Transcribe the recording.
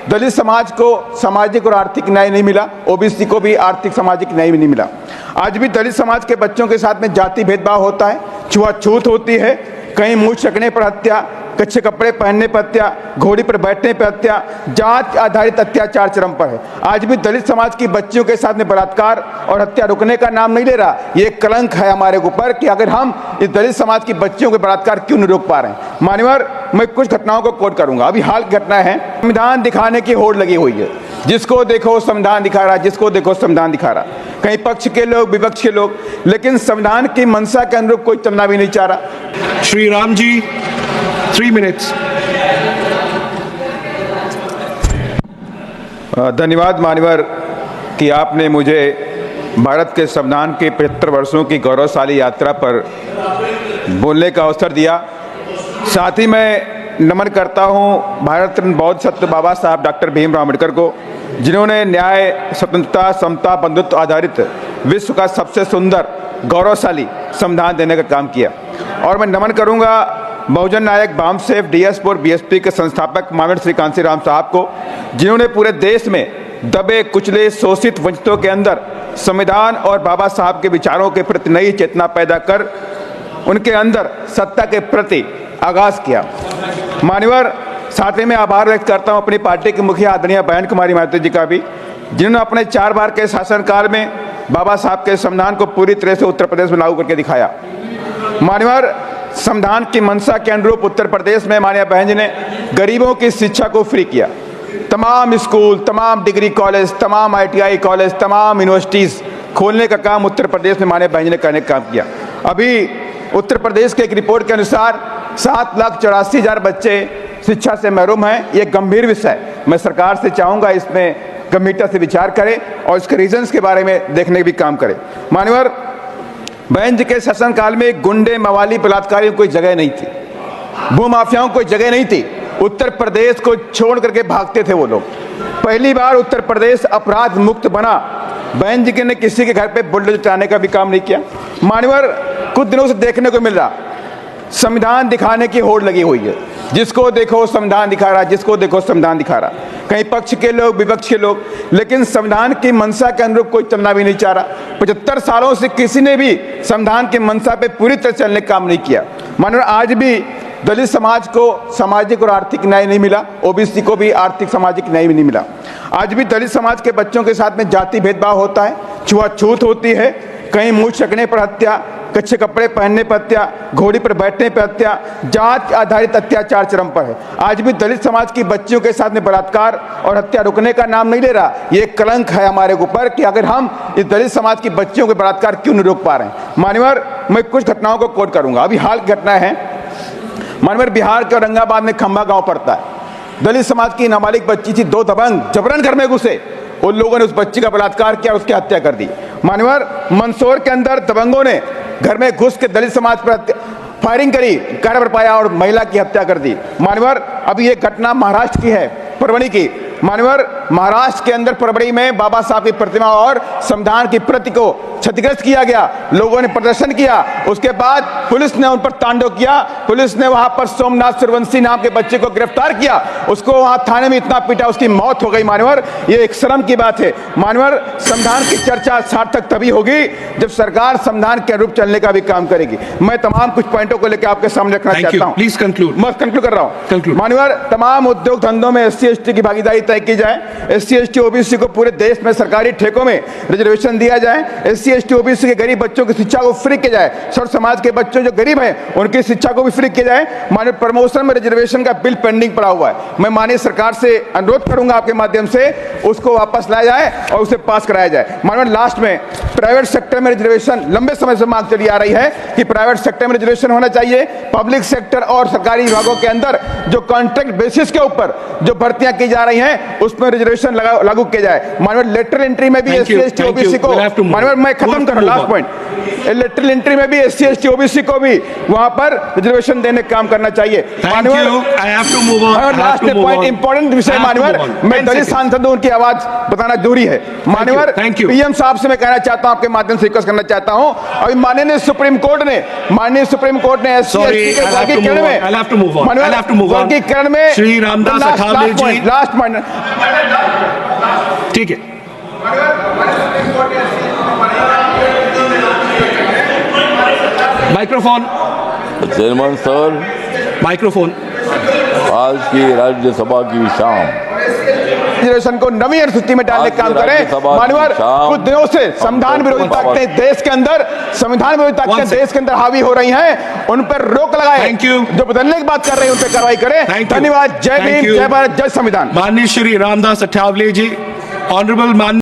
दलित समाज को सामाजिक और आर्थिक न्याय नहीं मिला, ओबीसी को भी आर्थिक सामाजिक न्याय नहीं मिला। आज भी दलित समाज के बच्चों के साथ में जाति भेदभाव होता है, छुआछूत होती है, कहीं मुंह चकने पर हत्या, कच्चे कपड़े पहनने पर हत्या, घोड़ी पर बैठने पर हत्या, जात आधारित अत्याचार चरम पर है। आज भी दलित समाज की बच्चियों के साथ में बलात्कार और हत्या रुकने का नाम नहीं ले रहा। ये एक कलंक है हमारे ऊपर कि अगर हम इस दलित समाज की बच्चियों के बलात्कार क्यों नहीं रोक पा रहे हैं। मान्यवर, मैं कुछ घटनाओं को कोट करूंगा। अभी हाल की घटना है, संविधान दिखाने की होड़ लगी हुई है, जिसको देखो संविधान दिखा रहा, जिसको देखो संविधान दिखा रहा, कहीं पक्ष के लोग विपक्ष के लोग, लेकिन संविधान की मंशा के अनुरूप कोई चलना भी नहीं चाह रहा। श्री राम जी 3 minutes। धन्यवाद मान्यवर कि आपने मुझे भारत के संविधान के 75 वर्षों की गौरवशाली यात्रा पर बोलने का अवसर दिया। साथ ही मैं नमन करता हूं भारत रत्न बौद्ध सत्य बाबा साहब डॉक्टर भीमराव अम्बेडकर को, जिन्होंने न्याय, स्वतंत्रता, समता, बंधुत्व आधारित विश्व का सबसे सुंदर गौरवशाली संविधान देने का काम किया। और मैं नमन करूंगा बहुजन नायक बामसेफ डीएस और बीएसपी के संस्थापक माननीय श्री कांशीराम साहब को, जिन्होंने पूरे देश में दबे कुचले शोषित वंचितों के अंदर संविधान और बाबा साहब के विचारों के प्रति नई चेतना पैदा कर उनके अंदर सत्ता के प्रति आगाज किया। मान्यवर, साथ ही मैं आभार व्यक्त करता हूं अपनी पार्टी की मुखिया आदरणीय बहन कुमारी महतो जी का भी, जिन्होंने अपने 4 बार के शासनकाल में बाबा साहब के संविधान को पूरी तरह से उत्तर प्रदेश में लागू करके दिखाया। मान्यवर, संविधान की मंशा के अनुरूप उत्तर प्रदेश में माननीय बहन जी ने गरीबों की शिक्षा को फ्री किया। तमाम स्कूल, तमाम डिग्री कॉलेज, तमाम ITI कॉलेज, तमाम यूनिवर्सिटीज खोलने का काम उत्तर प्रदेश में माननीय बहन जी ने करने का काम किया। अभी उत्तर प्रदेश के एक रिपोर्ट के अनुसार 7,84,000 बच्चे शिक्षा से महरूम हैं। ये गंभीर विषय है। मैं सरकार से चाहूँगा इसमें गंभीरता से विचार करें और इसके रीजंस के बारे में देखने का भी काम करें। मान्यवर, बहन जी के शासनकाल में गुंडे, मवाली, बलात्कारियों कोई जगह नहीं थी, भूमाफियाओं कोई जगह नहीं थी। उत्तर प्रदेश को छोड़ करके भागते थे वो लोग। पहली बार उत्तर प्रदेश अपराध मुक्त बना। बहन जी ने किसी के घर पे बुलडोजर चलाने का भी काम नहीं किया। मान्यवर, कुछ दिनों से देखने को मिल रहा संविधान दिखाने की होड़ लगी हुई है, जिसको देखो संविधान दिखा रहा, जिसको देखो संविधान दिखा रहा, कहीं पक्ष के लोग विपक्ष के लोग, लेकिन संविधान की मंशा के अनुरूप कोई चलना भी नहीं चाह रहा। 75 सालों से किसी ने भी संविधान की मंशा पे पूरी तरह चलने का काम नहीं किया। मानो आज भी दलित समाज को सामाजिक और आर्थिक न्याय नहीं मिला, ओबीसी को भी आर्थिक सामाजिक न्याय नहीं मिला। आज भी दलित समाज के बच्चों के साथ में जाति भेदभाव होता है, छुआछूत होती है, कहीं मुंह चकने पर हत्या, कच्चे कपड़े पहनने पर हत्या, घोड़ी पर बैठने पर हत्या, जात आधारित अत्याचार चरम पर है। आज भी दलित समाज की बच्चियों के साथ में बलात्कार और हत्या रुकने का नाम नहीं ले रहा। ये एक कलंक है हमारे ऊपर कि अगर हम इस दलित समाज की बच्चियों के बलात्कार क्यों नहीं रोक पा रहे हैं। मान्यवर, मैं कुछ घटनाओं को कोट करूंगा। अभी हाल की घटना है, मान्यवर, बिहार के औरंगाबाद में खंबा गांव पड़ता है। दलित समाज की नाबालिग बच्ची थी, 2 दबंग जबरन घर में घुसे, उन लोगों ने उस बच्ची का बलात्कार किया और उसकी हत्या कर दी। मान्यवर, मंदसौर के अंदर दबंगों ने घर में घुस के दलित समाज पर फायरिंग करी, कार पाया और महिला की हत्या कर दी। मान्यवर, अभी ये घटना महाराष्ट्र की है, परवणी की। मान्यवर, महाराष्ट्र के अंदर परवड़ी में बाबा साहब की प्रतिमा और संविधान की प्रति को क्षतिग्रस्त किया गया। लोगों ने प्रदर्शन किया, उसके बाद पुलिस ने उन पर तांडव किया। पुलिस ने वहां पर सोमनाथ सूर्यवंशी नाम के बच्चे को गिरफ्तार किया, उसको वहां थाने में इतना पीटा, उसकी मौत हो गई। मान्यवर, ये एक शर्म की बात है। मान्यवर, संविधान की चर्चा सार्थक तभी होगी जब सरकार संविधान के अनुरूप चलने का भी काम करेगी। मैं तमाम कुछ पॉइंटों को लेकर आपके सामने रखना चाहता हूँ। Please conclude. मैं कंक्लूड कर रहा हूँ। मान्यवर, तमाम उद्योग धंधों में SC/ST की भागीदारी तय की जाए। SC/ST OBC को पूरे देश में सरकारी ठेकों में रिजर्वेशन दिया जाए। SC/ST OBC के गरीब बच्चों की शिक्षा को फ्री किया जाए। सर्व समाज के बच्चों जो गरीब हैं उनकी शिक्षा को भी फ्री किया जाए। माननीय प्रमोशन में रिजर्वेशन का बिल पेंडिंग पड़ा हुआ है। मैं माननीय सरकार से अनुरोध करूंगा आपके माध्यम से उसको वापस लाया जाए और उसे पास कराया जाए। माननीय, लास्ट में प्राइवेट सेक्टर में रिजर्वेशन लंबे समय से मांग चली आ रही है कि प्राइवेट सेक्टर में रिजर्वेशन होना चाहिए। पब्लिक सेक्टर और सरकारी विभागों के अंदर जो कॉन्ट्रैक्ट बेसिस के ऊपर जो भर्तियां की जा रही हैं उसमें रिजर्वेशन लागू किया जाए। माननीय, लेटरल एंट्री में भी SC/ST OBC को, माननीय मैं खत्म कर रहा हूं, लास्ट पॉइंट, लेटरल एंट्री में भी SC/ST OBC को भी वहां पर रिजर्वेशन देने का काम करना चाहिए। माननीय, लास्ट पॉइंट इंपॉर्टेंट विषय, माननीय मैं दलित सांसद हूं, उनकी आवाज बताना जरूरी है। माननीय, PM साहब से मैं कहना चाहता हूं, आपके माध्यम से रिक्वेस्ट करना चाहता हूं, अभी माननीय सुप्रीम कोर्ट ने SC/ST के वर्गीकरण में श्री रामदास अठावले जी, लास्ट पॉइंट, ठीक है। Microphone, chairman sir, microphone. आज की राज्यसभा की शाम रिजर्वेशन को नवी अनुसूची में डालने का काम करें। राज्यसभा की मान्यवर शाम कुछ दिनों से संविधान विरोधी ताकतें देश के अंदर देश के अंदर हावी हो रही हैं, उन पर रोक लगाए। Thank you. जो बदलने की बात कर रहे हैं उन पर कार्रवाई करें। Thank you. धन्यवाद। जय Thank भीम, you. जय भारत, जय संविधान। माननीय श्री रामदास अठावले जी, ऑनरेबल मान